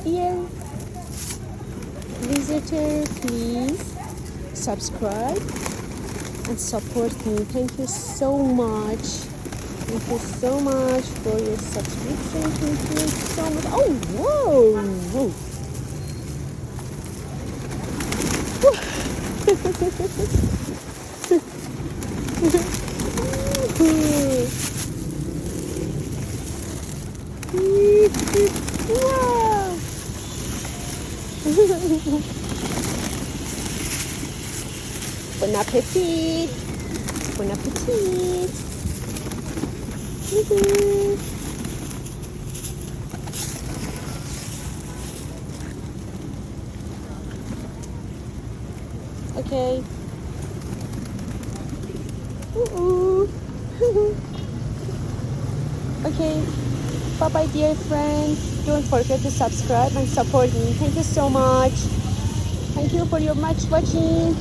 Dear visitor, please subscribe and support me. Thank you so much. Thank you so much for your subscription. Thank you so much. Oh, whoa! Whoa. Wow! Bon appetit! Bon appetit! Okay. Okay. Bye bye, dear friend. Don't forget to subscribe and support me. Thank you so much. Thank you for your much watching.